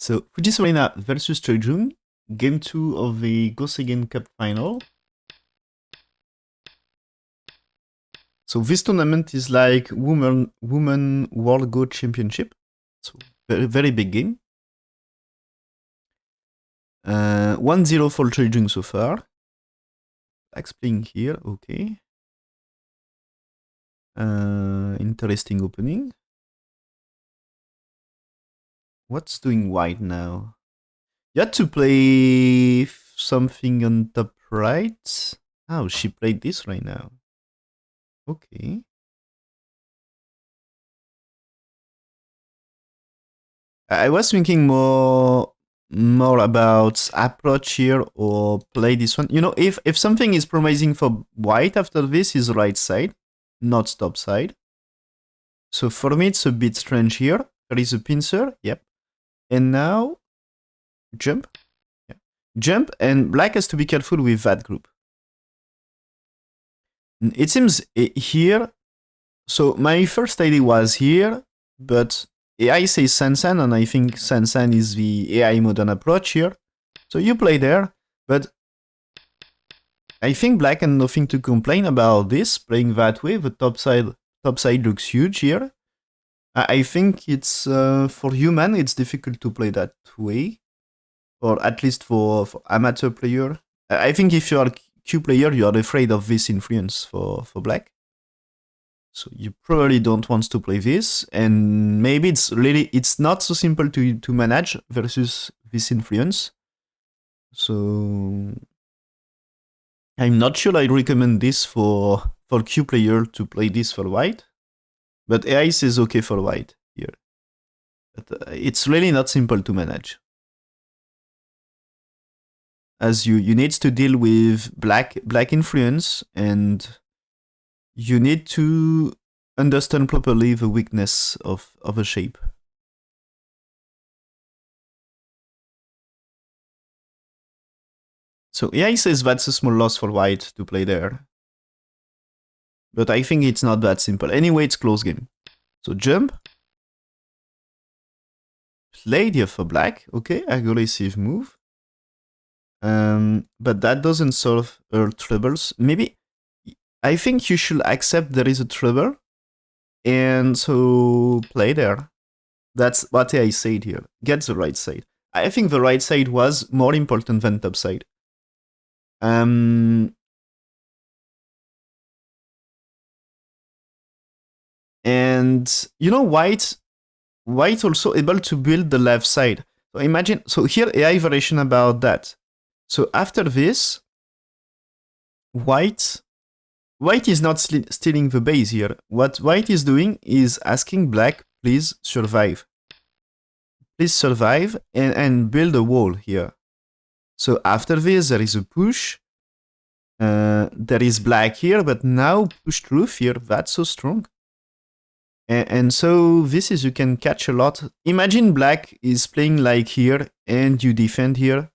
So Fujisawa Rina versus Choi, game 2 of the Seigen Cup final. So this tournament is like woman World Go Championship. So very big game. 1-0 for Choi so far. Black's playing here, okay. Interesting opening. What's doing white now? You had to play something on top right. Oh, she played this right now. Okay. I was thinking more about approach here or play this one. You know, if something is promising for white after this is right side, not top side. So for me, it's a bit strange here. There is a pincer, yep. And now, jump. Yeah. Jump, and black has to be careful with that group. It seems here, so my first idea was here, but AI says Sansan, and I think Sansan is the AI modern approach here. So you play there, but I think black has nothing to complain about this, playing that way. The top side looks huge here. I think it's, for human, it's difficult to play that way, or at least for amateur player. I think if you're a Q player, you are afraid of this influence for black. So you probably don't want to play this, and maybe it's not so simple to manage versus this influence. So I'm not sure I'd recommend this for Q player to play this for white, but AI is okay for white here. But it's really not simple to manage, as you need to deal with black influence, and you need to understand properly the weakness of a shape. So AI says that's a small loss for white to play there. But I think it's not that simple. Anyway, it's close game. So jump. Played here for black. Okay, aggressive move. But that doesn't solve her troubles. Maybe, I think you should accept there is a trouble, and so play there. That's what I said here. Get the right side. I think the right side was more important than top side. And you know, white also able to build the left side. So imagine, so here AI variation about that. So after this, white is not stealing the base here. What white is doing is asking black, please survive. Please survive and build a wall here. So after this, there is a push. There is black here, but now push through here. That's so strong. And so this is, you can catch a lot. Imagine black is playing like here and you defend here.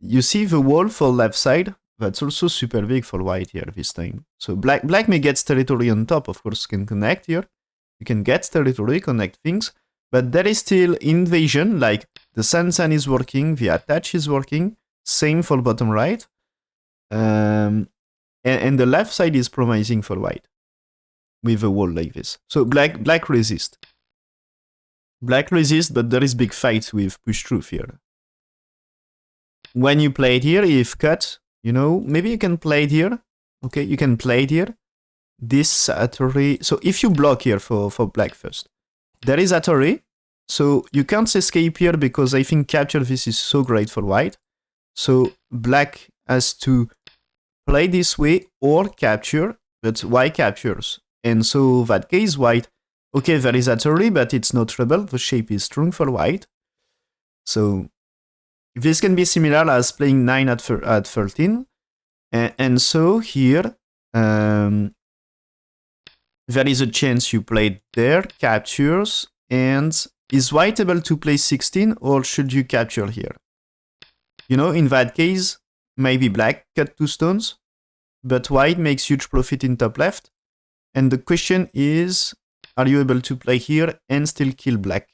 You see the wall for left side. That's also super big for white here this time. So black may get territory on top, of course, can connect here. You can get territory, connect things, but there is still invasion, like the Sansan is working, the attach is working, same for bottom right. And the left side is promising for white with a wall like this. So black resist. Black resist, but there is big fight with push through here. When you play it here, if cut, you know, maybe you can play it here. Okay, you can play it here. This Atari. So if you block here for black first, there is Atari. So you can't escape here because I think capture this is so great for white. So black has to play this way or capture, but white captures. And so that case, white, okay, there is Atari, but it's no trouble. The shape is strong for white. So this can be similar as playing 9 at 13. And so here, there is a chance you played there, captures, and is white able to play 16, or should you capture here? You know, in that case, maybe black cut 2 stones, but white makes huge profit in top left. And the question is, are you able to play here and still kill black?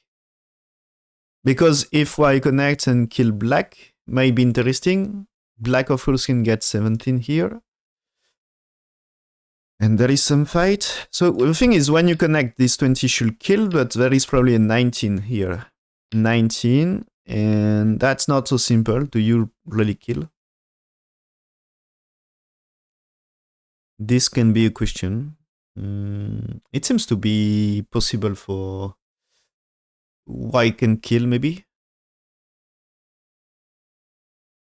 Because if white connects and kill black, might be interesting. Black of course can get 17 here. And there is some fight. So the thing is, when you connect, this 20 should kill, but there is probably a 19 here. 19, and that's not so simple. Do you really kill? This can be a question. It seems to be possible for white can kill, maybe.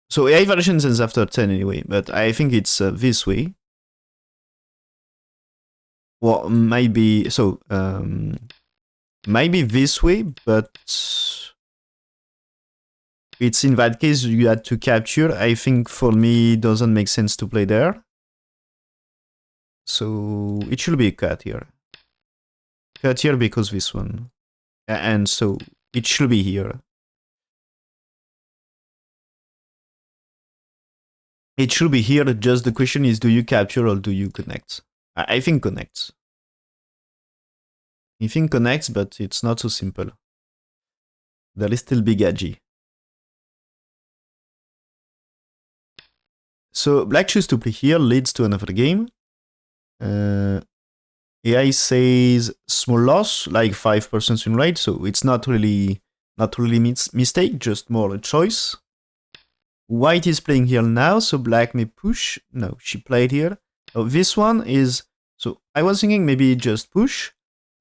So AI versions ends after 10 anyway, but I think it's this way. Well, maybe, so, maybe this way, but it's in that case you had to capture. I think for me, it doesn't make sense to play there. So it should be a cut here. Cut here because this one. And so it should be here. It should be here, just the question is, do you capture or do you connect? I think connects. I think connects, but it's not so simple. There is still big agi. So black choose to play here, leads to another game. AI says small loss, like 5% win rate, so it's not really mistake, just more a choice. White is playing here now, so black may push. No, she played here. So this one is, so I was thinking maybe just push.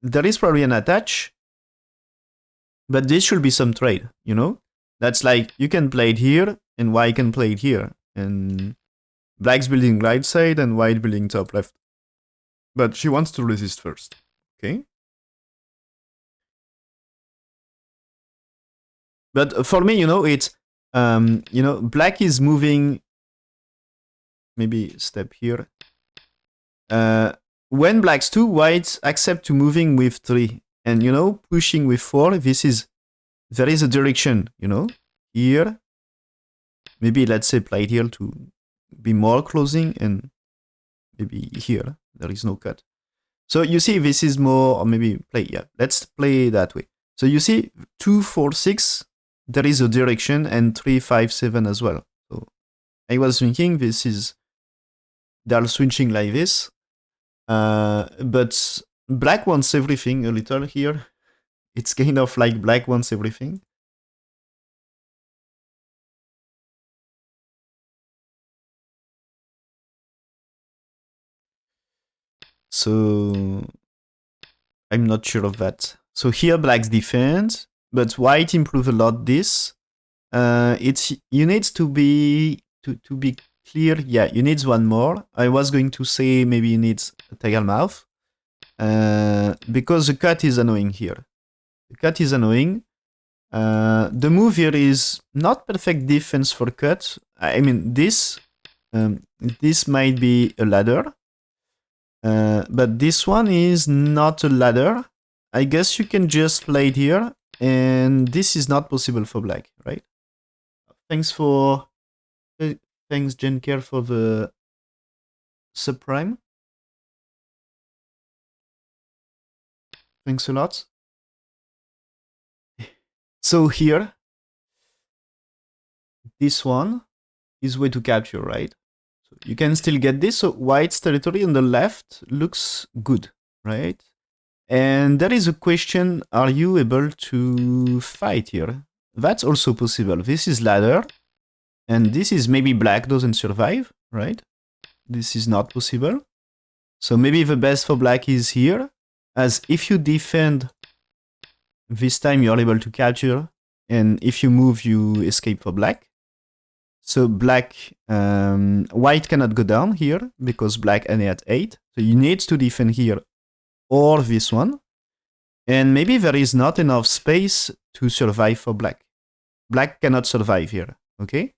There is probably an attach, but this should be some trade, you know? That's like, you can play it here, and white can play it here. And black's building right side, and white building top left. But she wants to resist first, okay? But for me, you know, it's, you know, black is moving, maybe step here. When black's 2, white accept to moving with 3. And, you know, pushing with 4, this is, there is a direction, you know, here. Maybe let's say play it here to be more closing, and maybe here, there is no cut. So you see, this is more, or maybe play, yeah, let's play that way. So you see, 2, 4, 6, there is a direction, and 3, 5, 7 as well. So I was thinking this is, they're switching like this. But black wants everything a little here. It's kind of like black wants everything. So I'm not sure of that. So here black's defense, but white improve a lot this. It's, you need to be clear. Yeah, you need one more. I was going to say maybe you need a tiger mouth. Because the cut is annoying here. The cut is annoying. The move here is not perfect defense for cut. I mean, this might be a ladder. But this one is not a ladder. I guess you can just play it here. And this is not possible for black, right? Thanks Jenker, for the subprime. Thanks a lot. So here, this one is way to capture, right? So you can still get this. So white's territory on the left looks good, right? And there is a question, are you able to fight here? That's also possible. This is ladder, and this is maybe black doesn't survive, right? This is not possible. So maybe the best for black is here, as if you defend, this time you're able to capture, and if you move, you escape for black. So black, white cannot go down here, because black only at 8. So you need to defend here, or this one. And maybe there is not enough space to survive for black. Black cannot survive here, okay?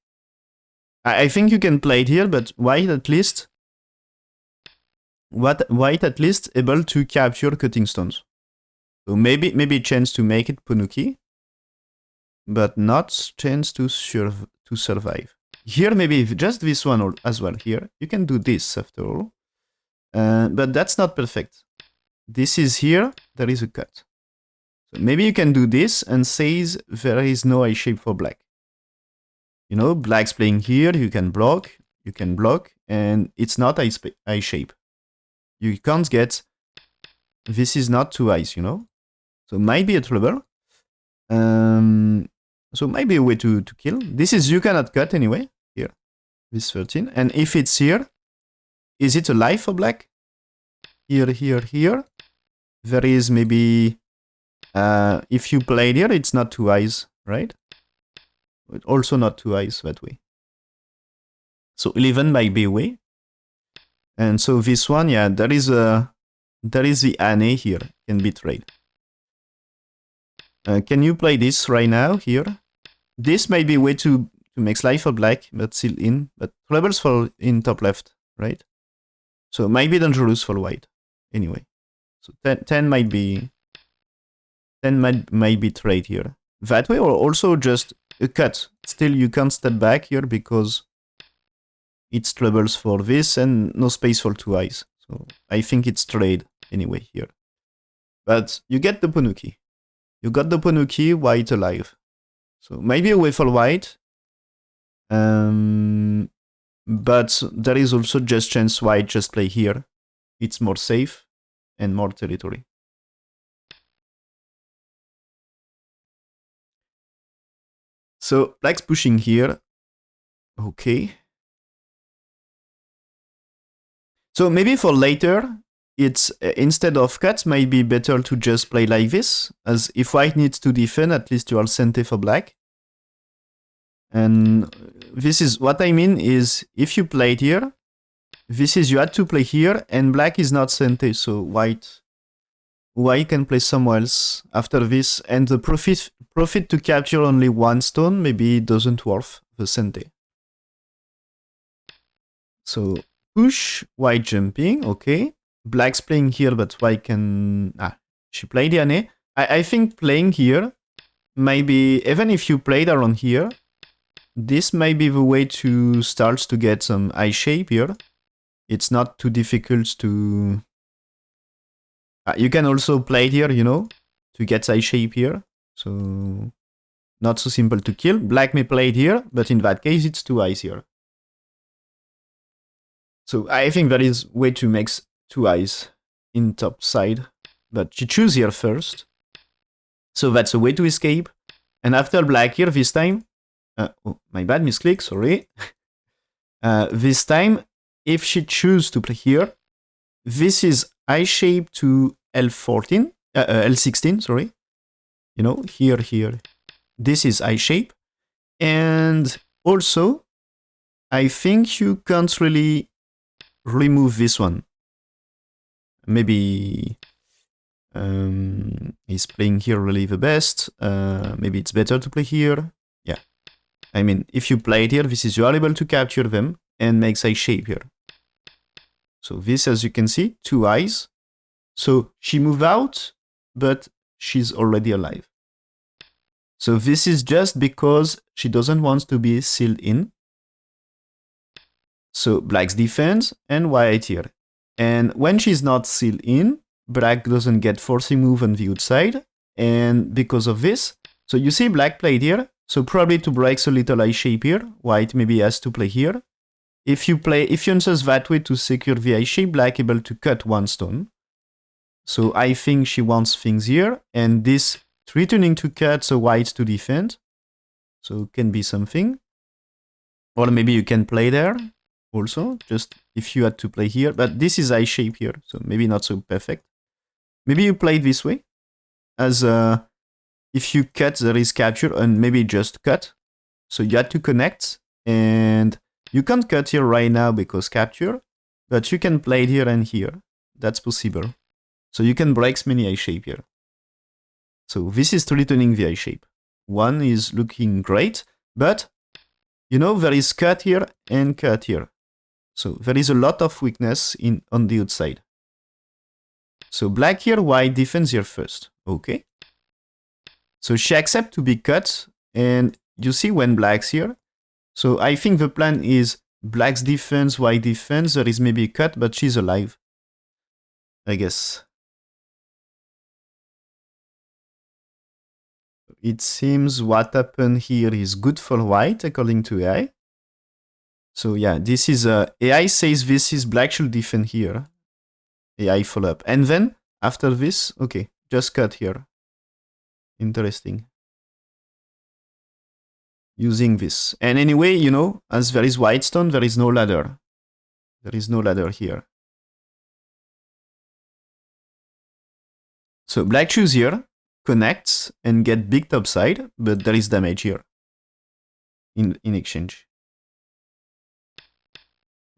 I think you can play it here, but white at least, able to capture cutting stones. So maybe chance to make it Punuki, but not chance to survive. Here maybe just this one as well. Here you can do this after all, but that's not perfect. This is here. There is a cut. Maybe you can do this and says there is no I shape for black. You know, black's playing here, you can block, and it's not I shape. You can't get, this is not two eyes, you know? So might be a trouble. So might be a way to kill. This is, you cannot cut anyway, here, this 13. And if it's here, is it alive for black? Here, here, here. There is maybe, if you played here, it's not two eyes, right? But also not two eyes that way. So 11 might be away. And so this one, yeah, there is the Ane here, can be trade. Can you play this right now here? This may be a way to make life for black, but still in. But troubles for in top left, right? So might be dangerous for white. Anyway, so 10 might be 10 might be trade here. That way, or also just a cut. Still, you can't step back here because it's troubles for this and no space for two eyes. So I think it's trade anyway here. But you get the Ponuki. You got the Ponuki, white alive. So maybe a way for white. But there is also just chance white just play here. It's more safe and more territory. So black's pushing here. Okay. So maybe for later, it's instead of cut, might be better to just play like this, as if white needs to defend, at least you are sente for black. And this is what I mean is, if you played here, this is you had to play here, and black is not sente, so white can play somewhere else after this, and the profit to capture only one stone maybe doesn't worth the sente. So push, white jumping, okay. Black's playing here, but white can... she played Yane. I think playing here, maybe, even if you played around here, this might be the way to start to get some eye shape here. It's not too difficult to... you can also play here, you know, to get eye shape here. So, not so simple to kill. Black may play it here, but in that case, it's two eyes here. So I think that is way to make two eyes in top side, but she choose here first. So that's a way to escape. And after black here this time, oh, my bad, misclick, sorry. This time, if she choose to play here, this is I shape to L14, L16, sorry. You know, here. This is I shape. And also, I think you can't really remove this one. Maybe he's playing here really the best. Maybe it's better to play here. Yeah. I mean, if you play it here, this is you are able to capture them and makes a shape here. So this, as you can see, two eyes. So she moved out, but she's already alive. So this is just because she doesn't want to be sealed in. So black's defense and white here. And when she's not sealed in, black doesn't get forcing move on the outside. And because of this, so you see black played here. So probably to break a little eye shape here, white maybe has to play here. If you answer that way to secure the eye shape, black able to cut one stone. So I think she wants things here. And this returning to cut, so white to defend. So can be something. Or maybe you can play there. Also, just if you had to play here, but this is eye shape here, so maybe not so perfect. Maybe you play it this way, as if you cut, there is capture, and maybe just cut. So you had to connect, and you can't cut here right now because capture, but you can play it here and here. That's possible. So you can break many eye shape here. So this is returning the eye shape. One is looking great, but you know there is cut here and cut here. So there is a lot of weakness on the outside. So black here, white defends here first. Okay. So she accepts to be cut. And you see when black's here. So I think the plan is black's defense, white defense. There is maybe a cut, but she's alive. I guess. it seems what happened here is good for white according to AI. So yeah, this is AI says this is black should defend here. AI follow up. And then after this, okay, just cut here. Interesting. Using this. And anyway, you know, as there is white stone, there is no ladder. There is no ladder here. So black choose here, connects and get big topside, but there is damage here in exchange.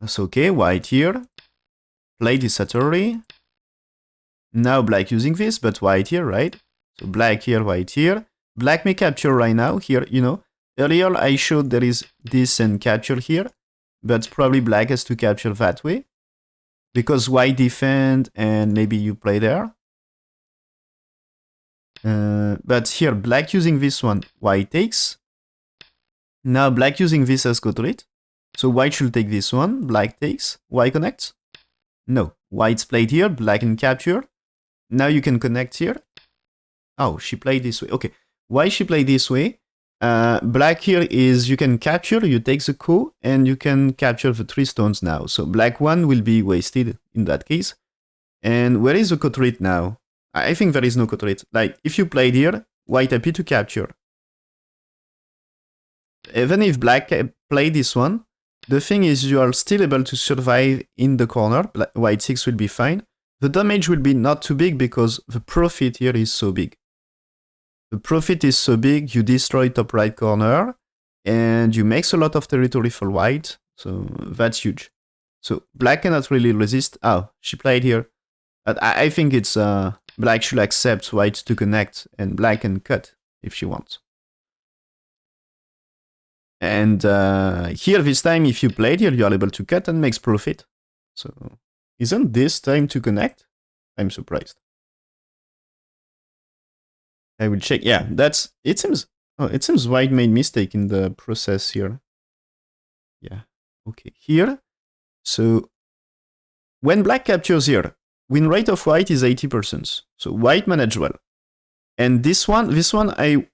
That's okay, white here, play this Satori. Now black using this, but white here, right? So black here, white here. Black may capture right now here, you know. Earlier I showed there is this and capture here, but probably black has to capture that way. Because white defend and maybe you play there. But here, black using this one, white takes. Now black using this as co-trade. So white should take this one, black takes, white connects. No, white's played here, black can capture. Now you can connect here. Oh, she played this way. Okay, why she played this way? Black here is you can capture, you take the co, and you can capture the 3 stones now. So black one will be wasted in that case. And where is the co-trade now? I think there is no co-trade. Like, if you played here, white happy to capture. Even if black played this one, the thing is you are still able to survive in the corner. White 6 will be fine. The damage will be not too big because the profit here is so big. The profit is so big, you destroy top right corner, and you make a lot of territory for white, so that's huge. So black cannot really resist. Oh, she played here. But I think it's black should accept white to connect, and black can cut if she wants. And here this time, if you played here, you are able to cut and makes profit. So isn't this time to connect? I'm surprised. I will check. Yeah, that's it seems. Oh, it seems white made mistake in the process here. Yeah. Okay. Here. So when black captures here, win rate of white is 80%. So white managed well. And this one, I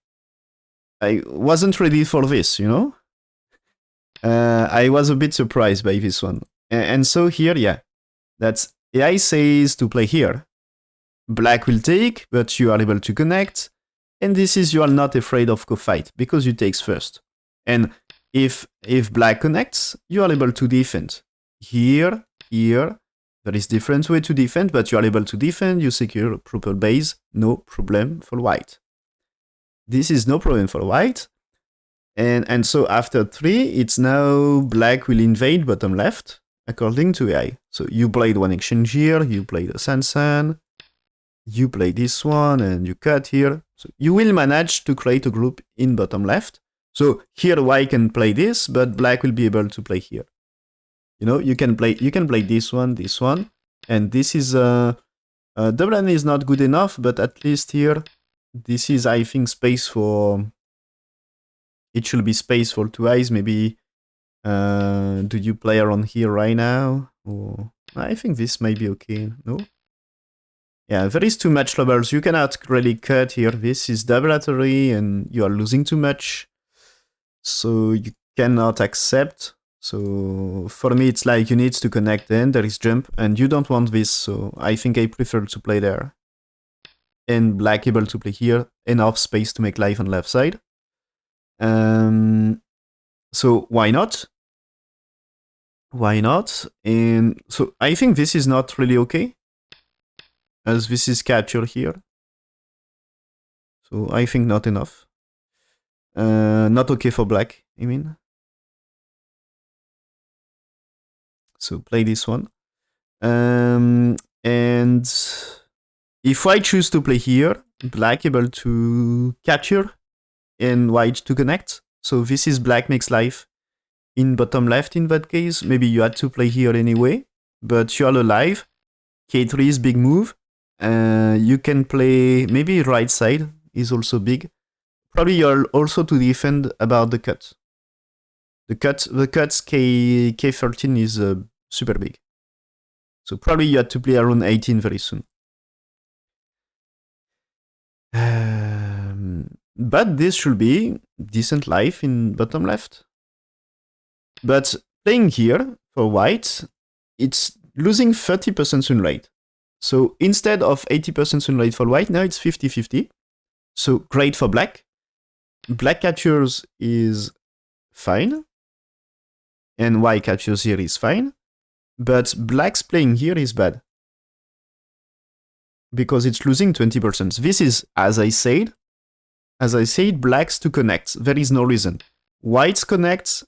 wasn't ready for this, you know? I was a bit surprised by this one. And so here, yeah, that's AI says to play here. Black will take, but you are able to connect. And this is you are not afraid of co-fight because you takes first. And if black connects, you are able to defend. Here, there is different way to defend, but you are able to defend, you secure proper base, no problem for white. This is no problem for white. And so after 3, it's now black will invade bottom left, according to AI. So you played one exchange here, you played a Sansan, you play this one, and you cut here. So you will manage to create a group in bottom left. So here white can play this, but black will be able to play here. You know, you can play this one, and this is double N is not good enough, but at least here, this is I think space for. It should be space for 2 eyes. Maybe do you play around here right now? Or I think this might be okay. No. Yeah, there is too much levels. You cannot really cut here. This is double battery, and you are losing too much, so you cannot accept. So for me, it's like you need to connect then, there is jump, and you don't want this, so I think I prefer to play there. And black able to play here, enough space to make life on left side. So why not? Why not? And so I think this is not really okay, as this is captured here. So I think not enough. Not okay for black, I mean. So play this one. And if white choose to play here, black able to capture and white to connect. So this is black makes life in bottom left in that case. Maybe you had to play here anyway, but you are alive. K3 is big move. You can play maybe right side is also big. Probably you're also to defend about the cut. The cuts K13 is super big. So probably you had to play around 18 very soon. But this should be decent life in bottom left. But playing here for white, it's losing 30% win rate. So instead of 80% win rate for white, now it's 50-50. So great for black. Black captures is fine. And white captures here is fine. But black's playing here is bad. Because it's losing 20%. This is, as I said, black's to connect. There is no reason. White's connects,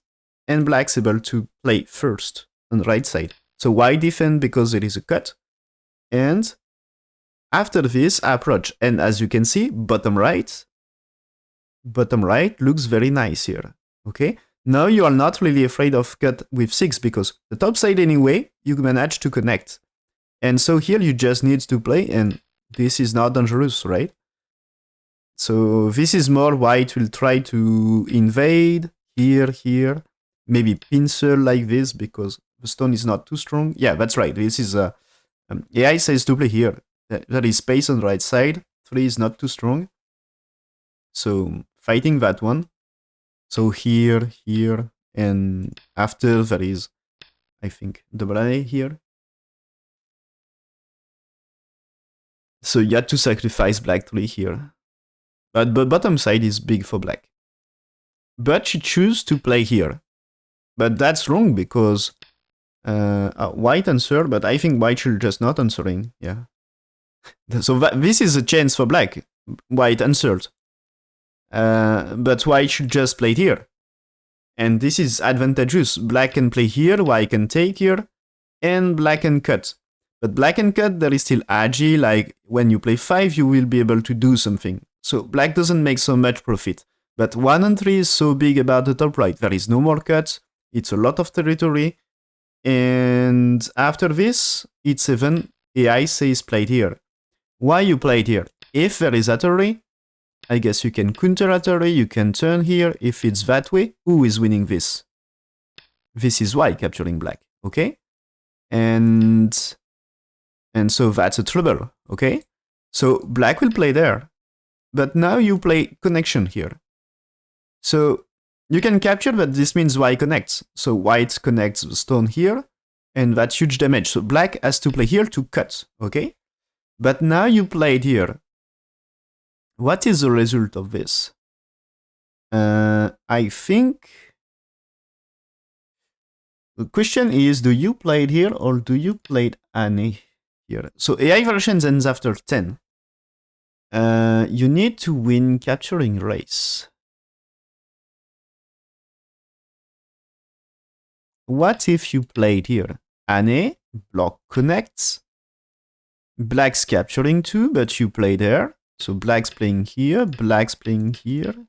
and black's able to play first on the right side. So white defend because there is a cut. And after this, approach. And as you can see, bottom right looks very nice here. Okay? Now you are not really afraid of cut with 6 because the top side anyway, you manage to connect. And so here you just need to play, and this is not dangerous, right? So this is more white will try to invade here, maybe pincel like this because the stone is not too strong. Yeah, that's right. This is AI says to play here. There is space on the right side. 3 is not too strong. So fighting that one. So here, and after there is, I think, double A here. So you had to sacrifice black 3 here. But bottom side is big for black. But she chose to play here. But that's wrong because white answered, but I think white should just not answering. Yeah. So this is a chance for black. White answered. But white should just play here. And this is advantageous. Black can play here, white can take here, and black can cut. But black and cut, there is still agi, like when you play 5, you will be able to do something. So black doesn't make so much profit. But 1 and 3 is so big about the top right. There is no more cut. It's a lot of territory. And after this, it's even AI says played here. Why you played here? If there is Atari, I guess you can counter Atari, you can turn here. If it's that way, who is winning this? This is white capturing black, okay? And so that's a trouble, okay? So black will play there. But now you play connection here. So you can capture, but this means white connects. So white connects the stone here, and that's huge damage. So black has to play here to cut, okay? But now you played here. What is the result of this? I think the question is, do you play it here or do you play it Annie here? So AI versions ends after 10. You need to win capturing race. What if you played here? Annie, block connects. Black's capturing too, but you play there. So black's playing here, black's playing here.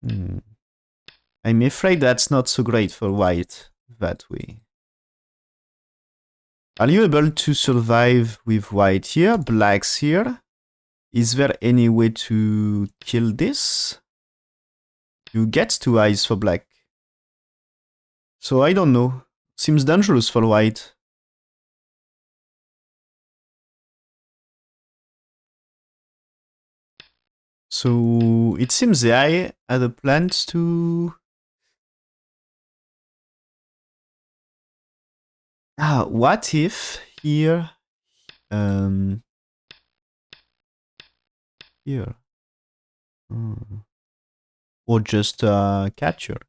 I'm afraid that's not so great for white that way. Are you able to survive with white here, black's here? Is there any way to kill this? You get 2 eyes for black. So I don't know. Seems dangerous for white. So it seems the eye had a plan to... what if here... here... or just capture.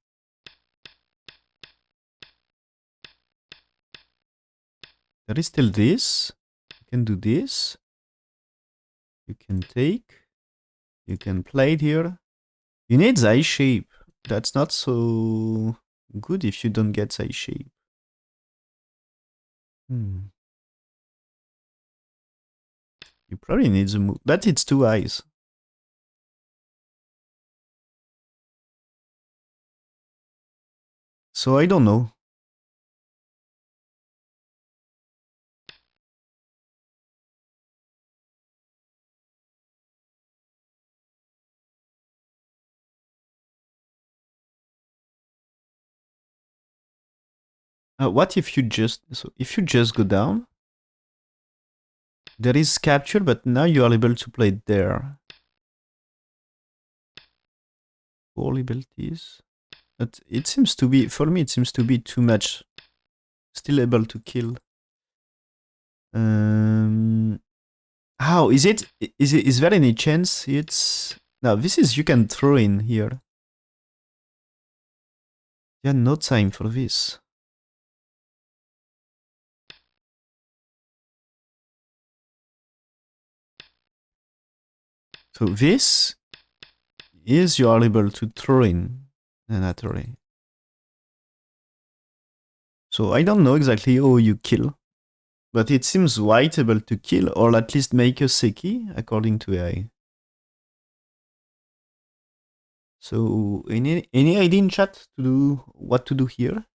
There is still this. You can do this. You can take. You can play it here. You need the eye shape. That's not so good if you don't get the eye shape. You probably need the move. But it's 2 eyes. So I don't know. What if you just... So if you just go down, there is capture, but now you are able to play it there. 4 liberties. But it seems to be, for me, it seems to be too much. Still able to kill. How is it? Is there any chance it's no? This is you can throw in here. Yeah, no time for this. So this is you are able to throw in naturally. So I don't know exactly how you kill, but it seems white able to kill or at least make a Seki according to AI. So any idea in chat to do what to do here?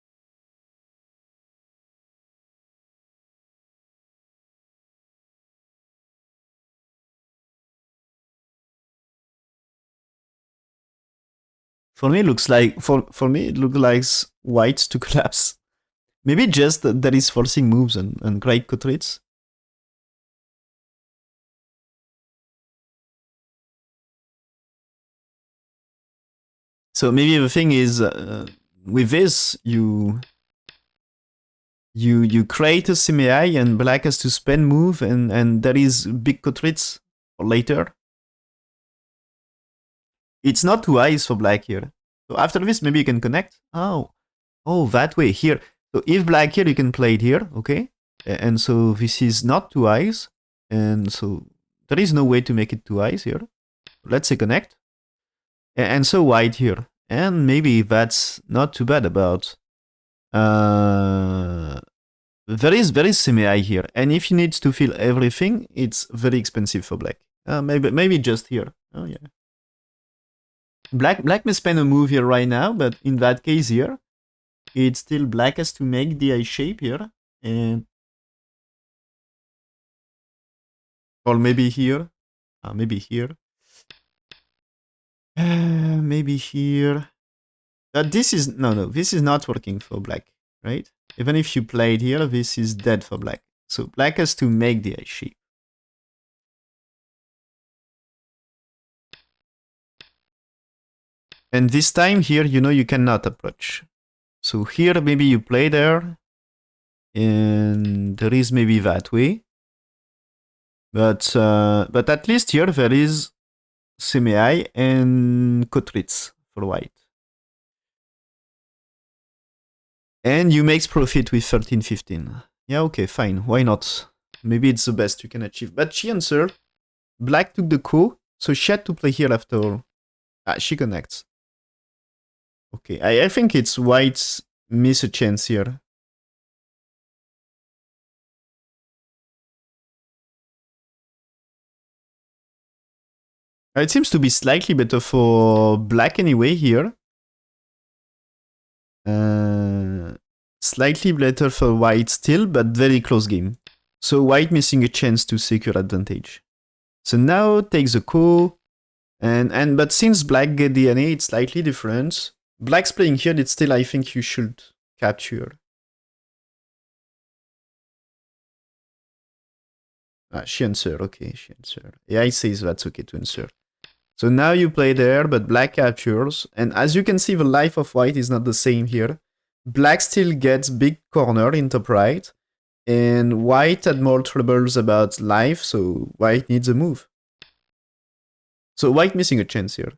For me, it looks like for me it looks like white to collapse. Maybe just that is forcing moves and great cut rates. So maybe the thing is with this you create a semi and black has to spend move and there is big cut rates for later. It's not too eyes for black here. So after this maybe you can connect. Oh that way here. So if black here you can play it here, okay? And so this is not two eyes, and so there is no way to make it two eyes here. Let's say connect. And so white here. And maybe that's not too bad about. There is semi-high here. And if you need to fill everything, it's very expensive for black. Maybe just here. Oh yeah. Black may spend a move here right now, but in that case here, it's still black has to make the eye shape here. And or maybe here. Maybe here. Maybe here. This is no. This is not working for black, right? Even if you played here, this is dead for black. So black has to make the eye shape. And this time here, you know you cannot approach. So here maybe you play there, and there is maybe that way. But at least here there is semi-high and Kotritz for white. And you make profit with 13-15. Yeah, okay, fine. Why not? Maybe it's the best you can achieve. But she answered. Black took the coup, so she had to play here after all. She connects. Okay, I think it's white's miss a chance here. It seems to be slightly better for black anyway here. Slightly better for white still, but very close game. So white missing a chance to secure advantage. So now takes the coup, but since black get DNA, it's slightly different. Black's playing here, it's still I think you should capture. She answered, okay, she answered. AI says that's okay to answer. So now you play there, but black captures. And as you can see, the life of white is not the same here. Black still gets big corner in top right. And white had more troubles about life, so white needs a move. So white missing a chance here.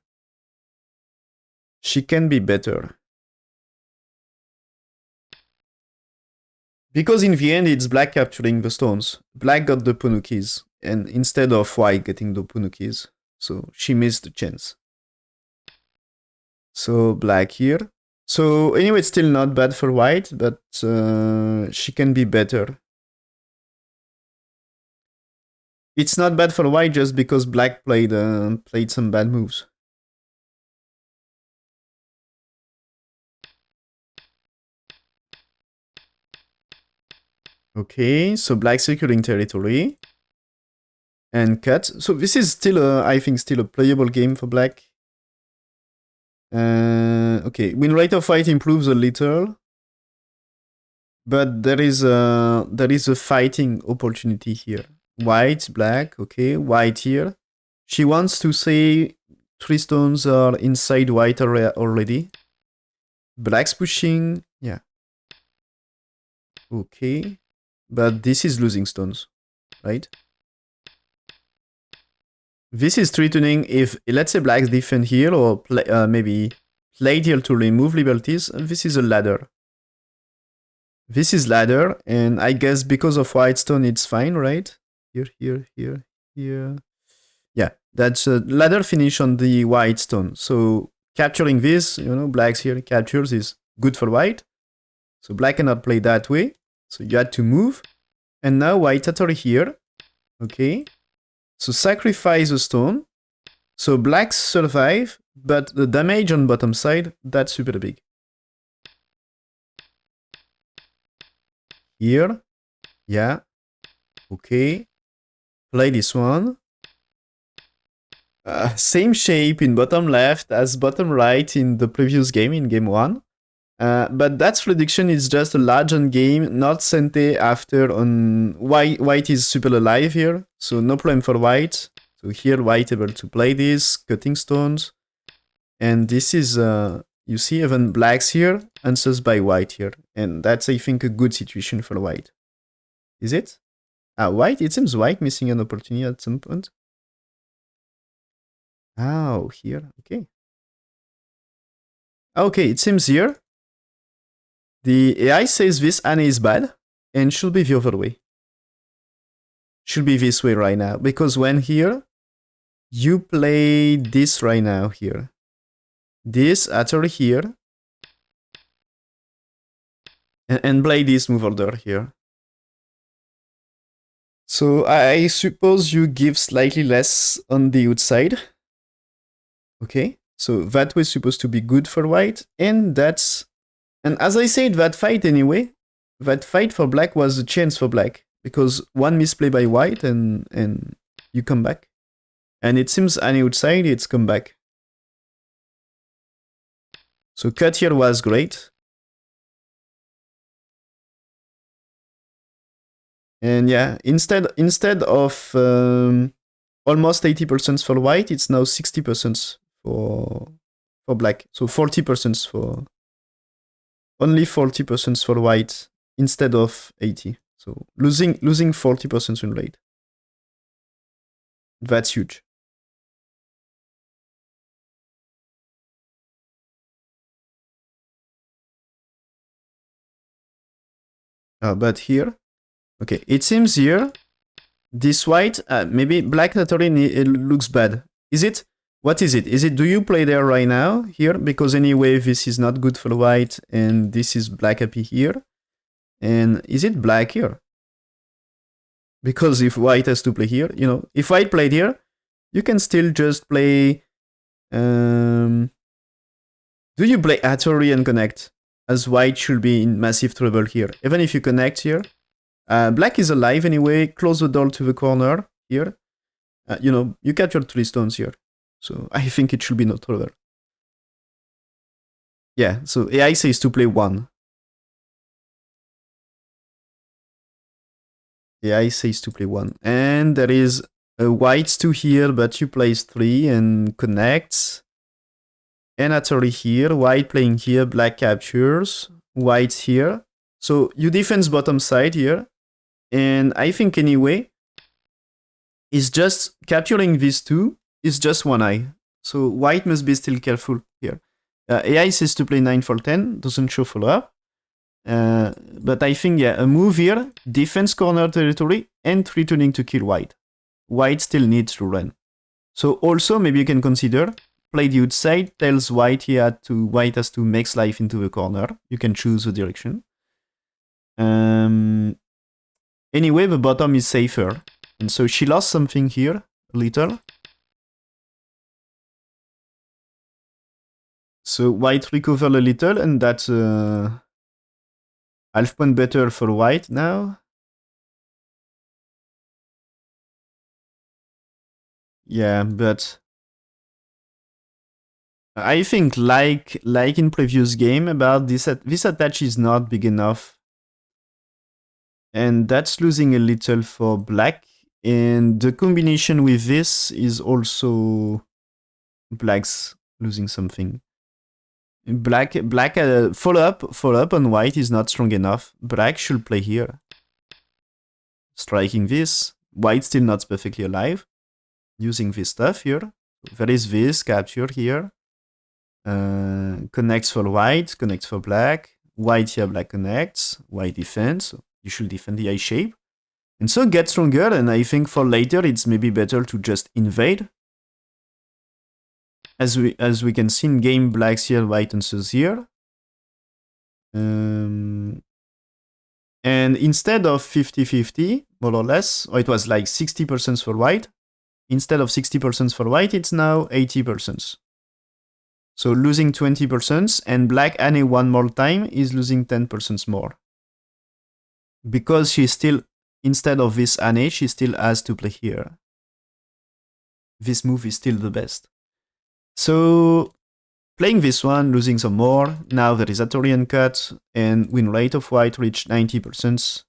She can be better. Because in the end, it's black capturing the stones. Black got the punukis, and instead of white getting the punukis. So she missed the chance. So black here. So anyway, it's still not bad for white, but she can be better. It's not bad for white just because black played some bad moves. Okay, so black securing territory. And cut. So this is still, I think, still a playable game for black. Okay, win rate of white improves a little. But there is a fighting opportunity here. White, black, okay, white here. She wants to say 3 stones are inside white area already. Black's pushing. Yeah. Okay. But this is losing stones, right? This is 3 tuning. If, let's say, black's defend here or maybe play here to remove liberties, this is a ladder. This is ladder, and I guess because of white stone, it's fine, right? Here, here, here, here. Yeah, that's a ladder finish on the white stone. So capturing this, blacks here captures is good for white. So black cannot play that way. So you had to move. And now white are here. Okay. So sacrifice a stone. So blacks survive, but the damage on bottom side, that's super big. Here. Yeah. Okay. Play this one. Same shape in bottom left as bottom right in the previous game, in game 1. But that prediction is just a large end game, not Sente after on white is super alive here, so no problem for white. So here white able to play this, cutting stones. And this is, you see even blacks here, answers by white here. And that's, I think, a good situation for white. Is it? White? It seems white missing an opportunity at some point. Oh, here, okay. Okay, it seems here. The AI says this Anne is bad and should be the other way. Should be this way right now. Because when here, you play this right now here. This after here. And play this move order here. So I suppose you give slightly less on the outside. Okay, so that was supposed to be good for white. And as I said, that fight anyway, that fight for black was a chance for black. Because one misplay by white and you come back. And it seems on the outside, it's come back. So cut here was great. And yeah, instead of almost 80% for white, it's now 60% for black. So 40% for only 40% for white instead of 80. So losing 40% win rate. That's huge. But here, okay, it seems here this white, maybe black naturally it looks bad. Is it? What is it? Is it, do you play there right now here? Because anyway, this is not good for white and this is black happy here. And is it black here? Because if white has to play here, if white played here, you can still just play. Do you play Atari and connect? As white should be in massive trouble here. Even if you connect here. Black is alive anyway. Close the door to the corner here. You captured 3 stones here. So I think it should be no trouble. Yeah, so AI says to play 1. AI says to play 1. And there is a white 2 here, but you plays 3 and connects. And Atari here, white playing here, black captures, white here. So you defense bottom side here. And I think anyway, is just capturing these 2 is just 1 eye. So white must be still careful here. AI says to play 9 for 10, doesn't show follow up. But I think, yeah, a move here, defense corner territory, and 3 tuning to kill white. White still needs to run. So also, maybe you can consider, play the outside, tells white white has to make life into the corner. You can choose the direction. Anyway, the bottom is safer. And so she lost something here, a little. So white recover a little, and that's half point better for white now. Yeah, but I think like in previous game about this attach is not big enough. And that's losing a little for black. And the combination with this is also black's losing something. Black follow up on white is not strong enough. Black should play here. Striking this. White still not perfectly alive. Using this stuff here. There is this capture here. Connects for white, connects for black. White here, black connects. White defends. So you should defend the I shape. And so get stronger, and I think for later it's maybe better to just invade. As we can see in game, black's here, white answers here. And instead of 50-50, more or less, or it was like 60% for white. Instead of 60% for white, it's now 80%. So losing 20%, and black Anne one more time is losing 10% more. Because she still, instead of this Anne, she still has to play here. This move is still the best. So playing this one, losing some more. Now there is a Torian cut, and win rate of white reached 90%.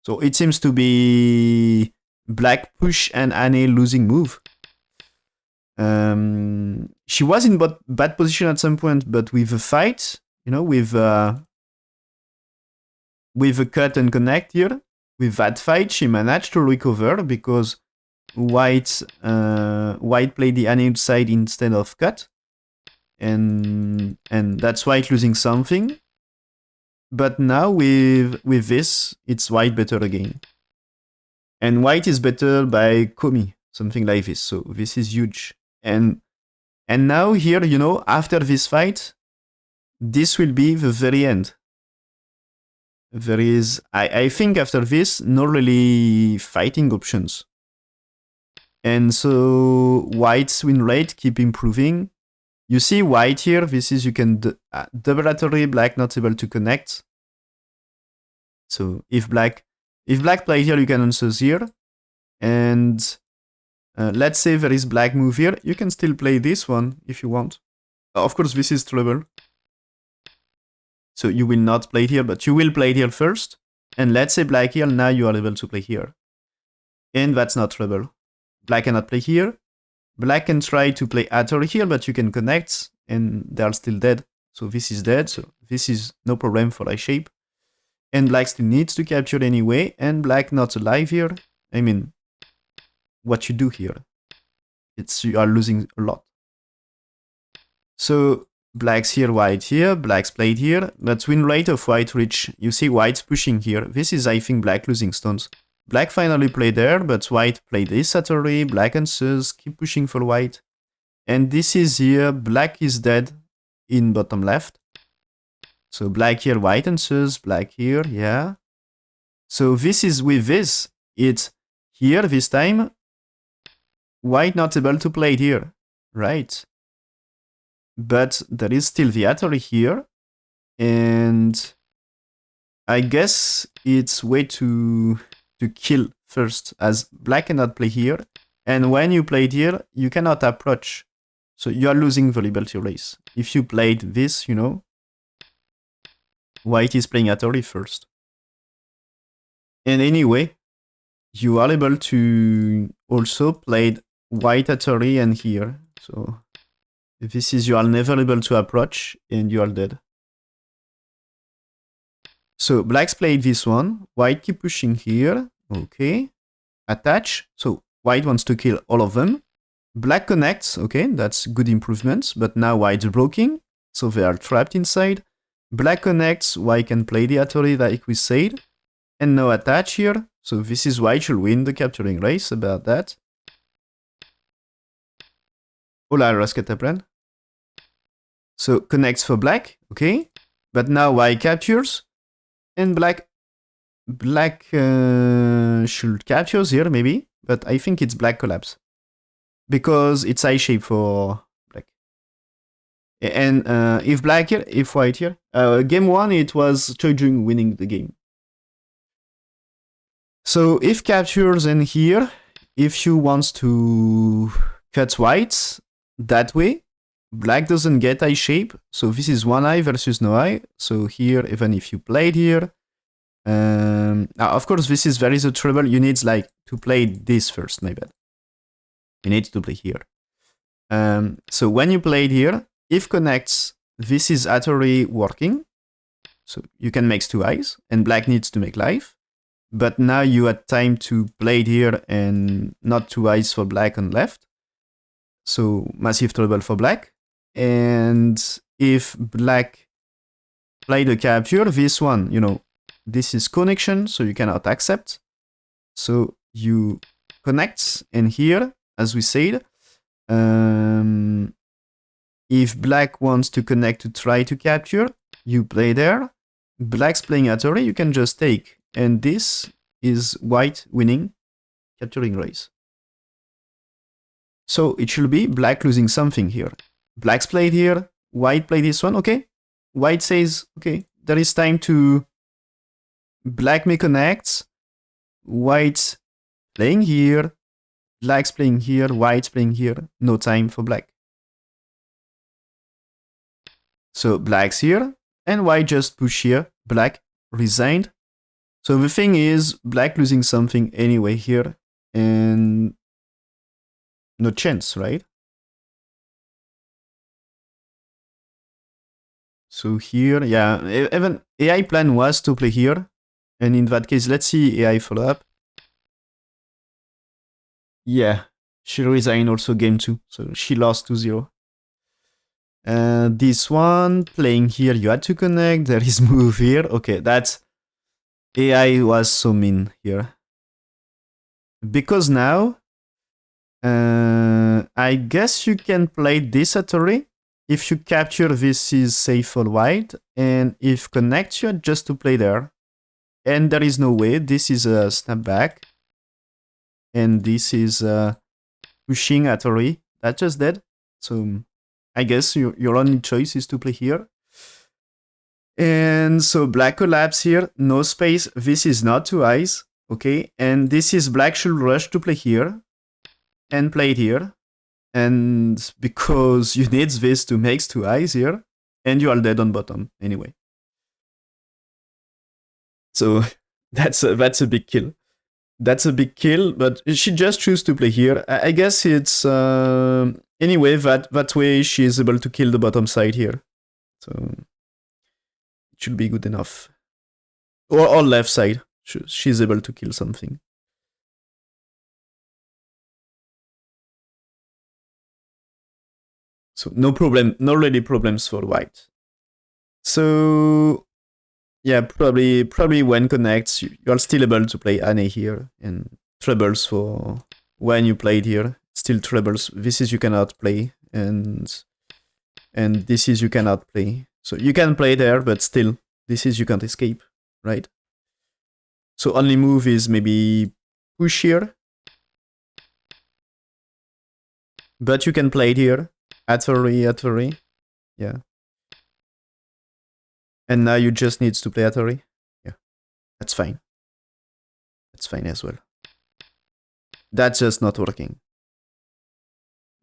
So it seems to be black push and Anne losing move. She was in bad position at some point, but with a fight, with a cut and connect here, with that fight, she managed to recover because white played the Anne side instead of cut, and that's white losing something. But now with this, it's white better again, and white is better by komi, something like this. So this is huge, and now here, after this fight, this will be the very end. There is, I think after this, no really fighting options. And so white's win rate keep improving. You see white here, this is, you can double Atari, black not able to connect. So if black plays here, you can answer here. And let's say there is black move here, you can still play this one if you want. Of course, this is trouble. So you will not play here, but you will play here first. And let's say black here, now you are able to play here. And that's not trouble. Black cannot play here. Black can try to play Atari here, but you can connect, and they are still dead. So this is dead, so this is no problem for I shape. And black still needs to capture anyway, and black not alive here. I mean, what you do here? You are losing a lot. So black's here, white here, black's played here, but win rate of white reach. You see white's pushing here. This is, I think, black losing stones. Black finally played there, but white played this Atari, black answers, keep pushing for white. And this is here, black is dead in bottom left. So black here, white answers, black here, yeah. So this is with this, it's here this time, white not able to play it here, right? But there is still the Atari here, and I guess it's way to kill first, as black cannot play here, and when you played here, you cannot approach. So you are losing the liberty race. If you played this, white is playing Atari first. And anyway, you are able to also play white Atari and here. So this is, you are never able to approach, and you are dead. So black's played this one, white keep pushing here, okay, attach, so white wants to kill all of them, black connects, okay, that's good improvements, but now white's blocking, so they are trapped inside, black connects, white can play the Atari like we said, and no attach here, so this is white should win the capturing race about that. Hola, Raskataplan. So connects for black, okay, but now white captures, and black should capture here maybe, but I think it's black collapse because it's I shape for black. And if black here, if white here, game one it was Choi Jung winning the game. So if captures and here, if you want to cut white that way, black doesn't get I shape, so this is one eye versus no eye. So here, even if you played here, of course, this is very the trouble. You need like to play this first, my bad. You need to play here. So when you played here, if connects, this is Atari working. So you can make two eyes, and black needs to make life. But now you had time to play it here and not two eyes for black on left. So massive trouble for black. And if black play the capture, this one, this is connection, so you cannot accept. So you connect, and here, as we said, if black wants to connect to try to capture, you play there. Black's playing Atari, you can just take. And this is white winning, capturing race. So it should be black losing something here. Black's played here, white played this one, okay. White says, okay, there is time to... Black may connect, white's playing here, black's playing here, white's playing here, no time for black. So black's here, and white just push here, black resigned. So the thing is, black losing something anyway here, and no chance, right? So here, yeah, even AI plan was to play here, and in that case, let's see AI follow up. Yeah, she resigned also game 2, so she lost 2-0. This one, playing here, you had to connect, there is move here. Okay, that's... AI was so mean here. Because now, I guess you can play this Atari. If you capture, this is safe for white. And if connect, you just to play there. And there is no way. This is a snapback. And this is pushing Atari. That's just dead. So I guess your only choice is to play here. And so black collapse here, no space. This is not two eyes, okay? And this is black should rush to play here and play it here. And because you need this to make two eyes here, and you are dead on bottom anyway. So that's a big kill. That's a big kill, but she just choose to play here. I guess it's anyway that way she is able to kill the bottom side here. So it should be good enough. Or left side. She's able to kill something. So no problem, no really problems for white. So yeah, probably when connects, you're still able to play Anne here, and trebles for when you played here. Still trebles. This is you cannot play, and this is you cannot play. So you can play there, but still, this is you can't escape, right? So only move is maybe push here. But you can play it here. Atari. Yeah. And now you just need to play Atari. Yeah. That's fine. That's fine as well. That's just not working.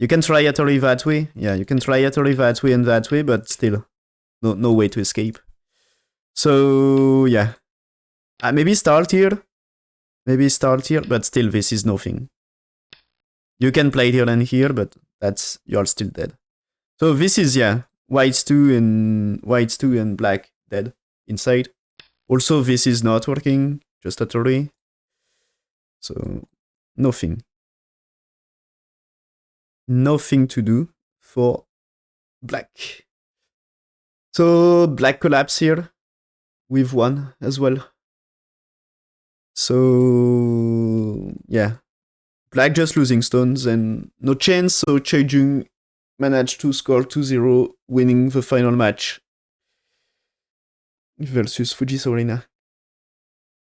You can try Atari that way. Yeah, you can try Atari that way and that way, but still, no way to escape. So, yeah. Maybe start here. Maybe start here, but still, this is nothing. You can play here and here, but you're still dead. So this is, yeah, whites 2 and black dead inside. Also, this is not working, just Atari. So, nothing. Nothing to do for black. So, black collapse here with 1 as well. So, yeah. Black just losing stones and no chance, so Choi Jung managed to score 2-0, winning the final match versus Fujisawa Rina.